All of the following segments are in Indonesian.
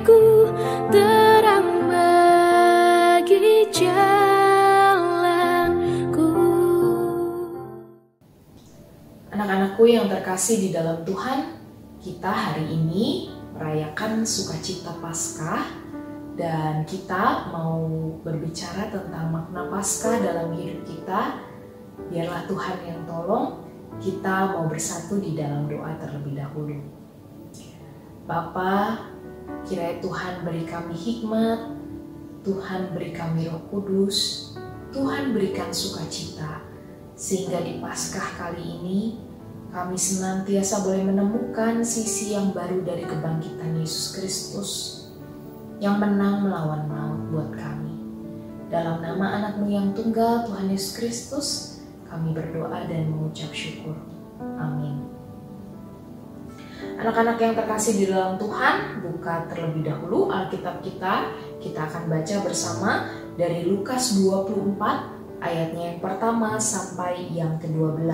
bagiku, terang bagi jalanku. Anak-anakku yang terkasih di dalam Tuhan, kita hari ini merayakan sukacita Paskah dan kita mau berbicara tentang makna Paskah dalam hidup kita. Biarlah Tuhan yang tolong, kita mau bersatu di dalam doa terlebih dahulu. Bapa, kiranya Tuhan beri kami hikmat, Tuhan beri kami Roh Kudus, Tuhan berikan sukacita, sehingga di Paskah kali ini kami senantiasa boleh menemukan sisi yang baru dari kebangkitan Yesus Kristus yang menang melawan maut buat kami. Dalam nama anak-Mu yang tunggal, Tuhan Yesus Kristus, kami berdoa dan mengucap syukur. Amin. Anak-anak yang terkasih di dalam Tuhan, buka terlebih dahulu Alkitab kita. Kita akan baca bersama dari Lukas 24 ayatnya yang pertama sampai yang ke-12.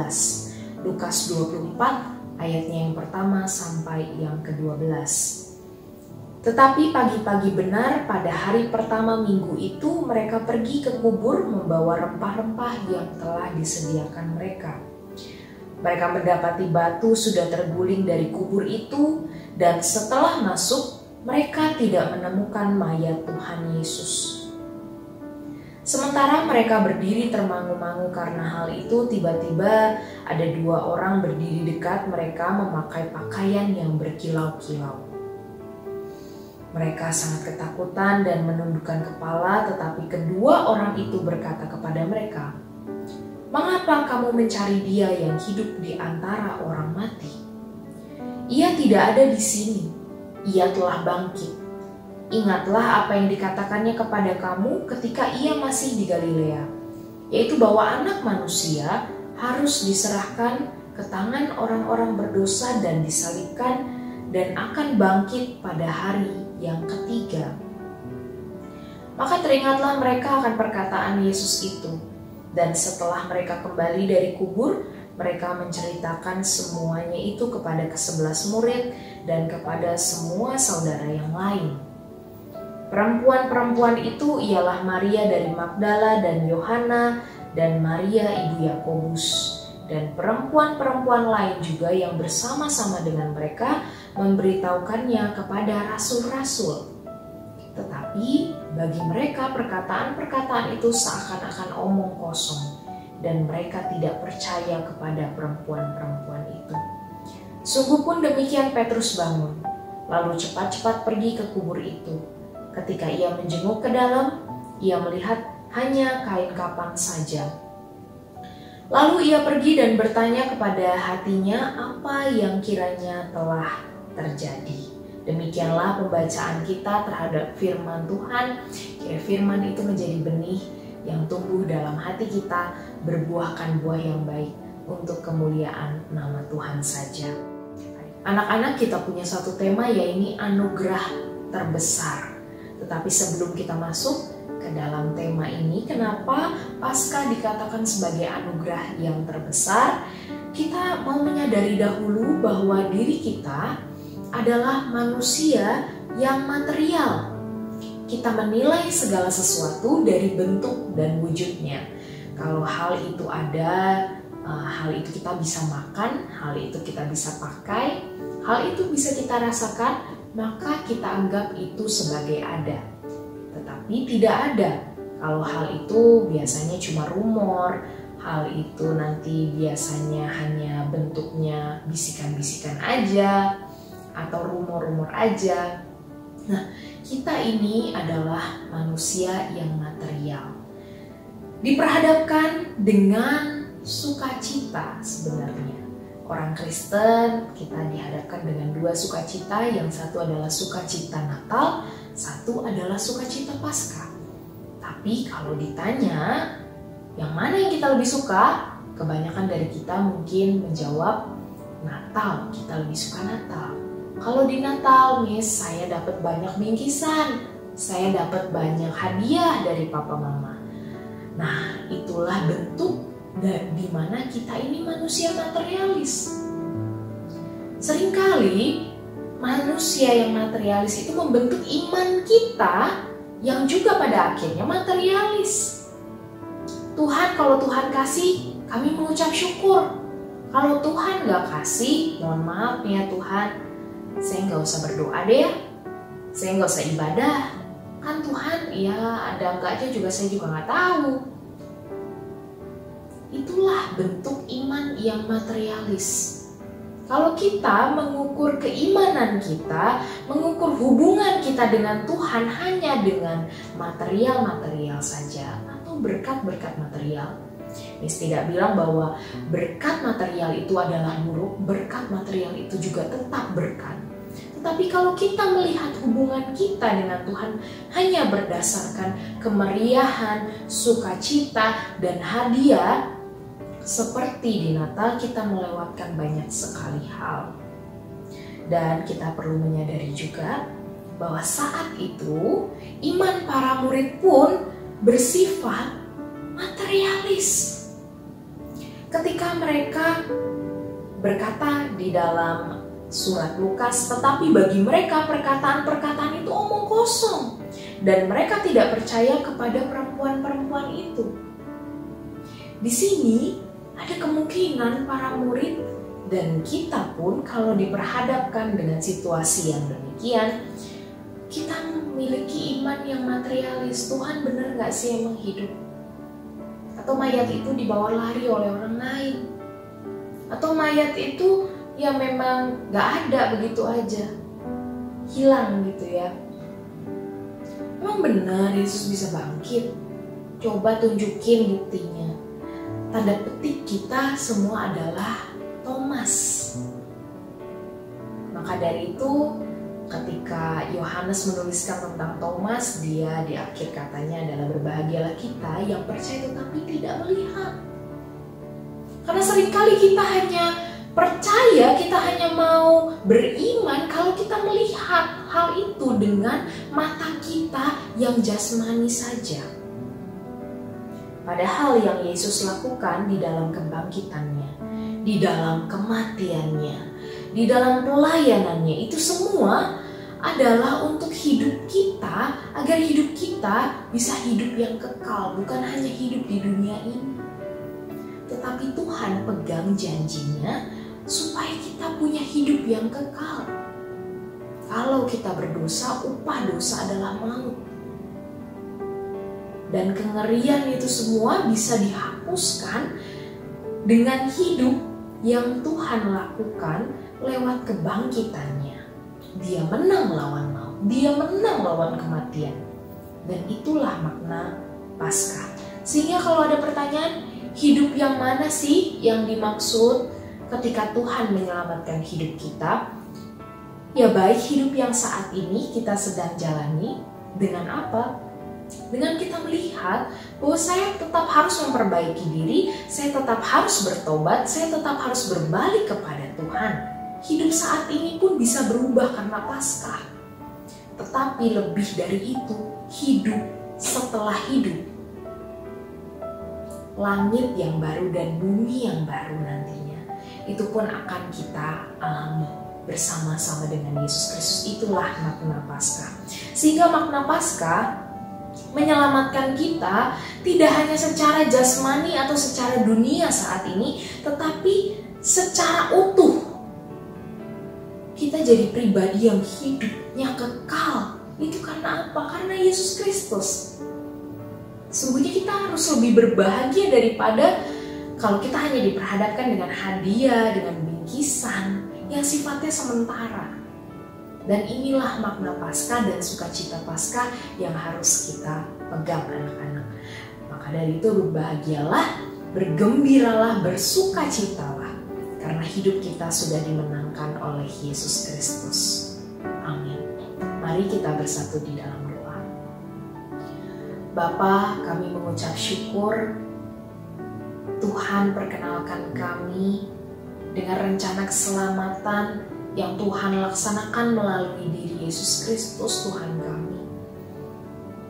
Lukas 24 ayatnya yang pertama sampai yang ke-12. Tetapi pagi-pagi benar pada hari pertama minggu itu mereka pergi ke kubur membawa rempah-rempah yang telah disediakan mereka. Mereka mendapati batu sudah terguling dari kubur itu, dan setelah masuk, mereka tidak menemukan mayat Tuhan Yesus. Sementara mereka berdiri termangu-mangu karena hal itu, tiba-tiba ada dua orang berdiri dekat mereka memakai pakaian yang berkilau-kilau. Mereka sangat ketakutan dan menundukkan kepala, tetapi kedua orang itu berkata kepada mereka, "Mengapa kamu mencari Dia yang hidup di antara orang mati? Ia tidak ada di sini, Ia telah bangkit. Ingatlah apa yang dikatakannya kepada kamu ketika Ia masih di Galilea, yaitu bahwa Anak Manusia harus diserahkan ke tangan orang-orang berdosa dan disalibkan dan akan bangkit pada hari yang ketiga." Maka teringatlah mereka akan perkataan Yesus itu. Dan setelah mereka kembali dari kubur, mereka menceritakan semuanya itu kepada ke-11 murid dan kepada semua saudara yang lain. Perempuan-perempuan itu ialah Maria dari Magdala dan Yohana dan Maria ibu Yakobus. Dan perempuan-perempuan lain juga yang bersama-sama dengan mereka memberitahukannya kepada rasul-rasul. Tetapi bagi mereka perkataan-perkataan itu seakan-akan omong kosong, dan mereka tidak percaya kepada perempuan-perempuan itu. Sungguh pun demikian Petrus bangun, lalu cepat-cepat pergi ke kubur itu. Ketika ia menjenguk ke dalam, ia melihat hanya kain kapan saja. Lalu ia pergi dan bertanya kepada hatinya apa yang kiranya telah terjadi. Demikianlah pembacaan kita terhadap firman Tuhan. Kiranya firman itu menjadi benih yang tumbuh dalam hati kita, berbuahkan buah yang baik untuk kemuliaan nama Tuhan saja. Anak-anak, kita punya satu tema, yaitu anugerah terbesar. Tetapi sebelum kita masuk ke dalam tema ini, kenapa Paskah dikatakan sebagai anugerah yang terbesar? Kita mau menyadari dahulu bahwa diri kita adalah manusia yang material. Kita menilai segala sesuatu dari bentuk dan wujudnya. Kalau hal itu ada, hal itu kita bisa makan, hal itu kita bisa pakai, hal itu bisa kita rasakan, maka kita anggap itu sebagai ada. Tetapi tidak ada. Kalau hal itu biasanya cuma rumor, hal itu nanti biasanya hanya bentuknya bisikan-bisikan aja, atau rumor-rumor aja. Nah, kita ini adalah manusia yang material. Diperhadapkan dengan sukacita sebenarnya. Orang Kristen, kita dihadapkan dengan dua sukacita. Yang satu adalah sukacita Natal, satu adalah sukacita Paskah. Tapi kalau ditanya, yang mana yang kita lebih suka? Kebanyakan dari kita mungkin menjawab Natal, kita lebih suka Natal. Kalau di Natal, Miss, saya dapat banyak bingkisan, saya dapat banyak hadiah dari papa mama. Nah, itulah bentuk di mana kita ini manusia materialis. Seringkali manusia yang materialis itu membentuk iman kita yang juga pada akhirnya materialis. Tuhan, kalau Tuhan kasih, kami mengucap syukur. Kalau Tuhan gak kasih, mohon maaf ya Tuhan, saya gak usah berdoa deh ya. Saya gak usah ibadah. Kan Tuhan, ya ada enggaknya juga saya juga gak tahu. Itulah bentuk iman yang materialis. Kalau kita mengukur keimanan kita, mengukur hubungan kita dengan Tuhan hanya dengan material-material saja atau berkat-berkat material. Miss tidak bilang bahwa berkat material itu adalah buruk, berkat material itu juga tetap berkat. Tetapi kalau kita melihat hubungan kita dengan Tuhan hanya berdasarkan kemeriahan, sukacita, dan hadiah, seperti di Natal kita melewatkan banyak sekali hal. Dan kita perlu menyadari juga bahwa saat itu iman para murid pun bersifat materialis. Ketika mereka berkata di dalam surat Lukas, tetapi bagi mereka perkataan-perkataan itu omong kosong dan mereka tidak percaya kepada perempuan-perempuan itu. Di sini ada kemungkinan para murid dan kita pun kalau diperhadapkan dengan situasi yang demikian, kita memiliki iman yang materialis. Tuhan benar gak sih emang hidup? Atau mayat itu dibawa lari oleh orang lain? Atau mayat itu ya memang gak ada begitu aja, hilang gitu ya? Emang benar Yesus bisa bangkit? Coba tunjukin buktinya. Tanda petik kita semua adalah Thomas. Maka dari itu ketika Yohanes menuliskan tentang Thomas, dia di akhir katanya adalah berbahagialah kita yang percaya tetapi tidak melihat. Karena seringkali kita hanya percaya, kita hanya mau beriman kalau kita melihat hal itu dengan mata kita yang jasmani saja. Padahal yang Yesus lakukan di dalam kebangkitannya, di dalam kematiannya, di dalam pelayanannya, itu semua adalah untuk hidup kita, agar hidup kita bisa hidup yang kekal, bukan hanya hidup di dunia ini. Tetapi Tuhan pegang janjinya supaya kita punya hidup yang kekal. Kalau kita berdosa, upah dosa adalah maut. Dan kengerian itu semua bisa dihapuskan dengan hidup yang Tuhan lakukan lewat kebangkitannya. Dia menang lawan maut, dia menang lawan kematian. Dan itulah makna Paskah. Sehingga kalau ada pertanyaan, hidup yang mana sih yang dimaksud ketika Tuhan menyelamatkan hidup kita? Ya baik hidup yang saat ini kita sedang jalani dengan apa? Dengan kita melihat bahwa saya tetap harus memperbaiki diri, saya tetap harus bertobat, saya tetap harus berbalik kepada Tuhan. Hidup saat ini pun bisa berubah karena Paskah. Tetapi lebih dari itu, hidup setelah hidup. Langit yang baru dan bumi yang baru nantinya, itu pun akan kita alami bersama-sama dengan Yesus Kristus. Itulah makna Paskah. Sehingga makna Paskah menyelamatkan kita tidak hanya secara jasmani atau secara dunia saat ini, tetapi secara utuh. Kita jadi pribadi yang hidupnya kekal. Itu karena apa? Karena Yesus Kristus. Sungguhnya kita harus lebih berbahagia daripada kalau kita hanya diperhadapkan dengan hadiah, dengan bingkisan yang sifatnya sementara. Dan inilah makna Paskah dan sukacita Paskah yang harus kita pegang anak-anak. Maka dari itu berbahagialah, bergembiralah, bersukacitalah. Karena hidup kita sudah dimenangkan oleh Yesus Kristus. Amin. Mari kita bersatu di dalam doa. Bapa, kami mengucap syukur. Tuhan perkenalkan kami dengan rencana keselamatan yang Tuhan laksanakan melalui diri Yesus Kristus Tuhan kami.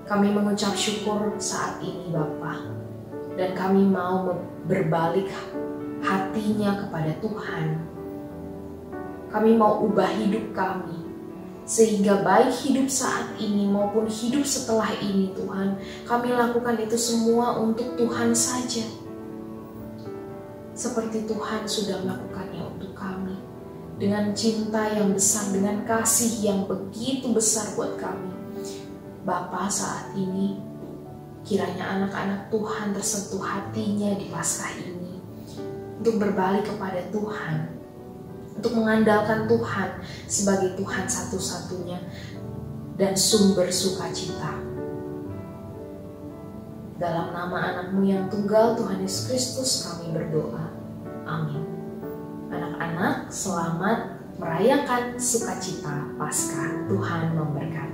Kami mengucap syukur saat ini Bapa, dan kami mau berbalik hatinya kepada Tuhan. Kami mau ubah hidup kami, sehingga baik hidup saat ini maupun hidup setelah ini Tuhan, kami lakukan itu semua untuk Tuhan saja. Seperti Tuhan sudah melakukannya untuk kami. Dengan cinta yang besar, dengan kasih yang begitu besar buat kami. Bapa, saat ini kiranya anak-anak Tuhan tersentuh hatinya di Paskah ini untuk berbalik kepada Tuhan, untuk mengandalkan Tuhan sebagai Tuhan satu-satunya dan sumber sukacita. Dalam nama anak-Mu yang tunggal Tuhan Yesus Kristus kami berdoa. Amin. Anak-anak, selamat merayakan sukacita Paskah. Tuhan memberkati.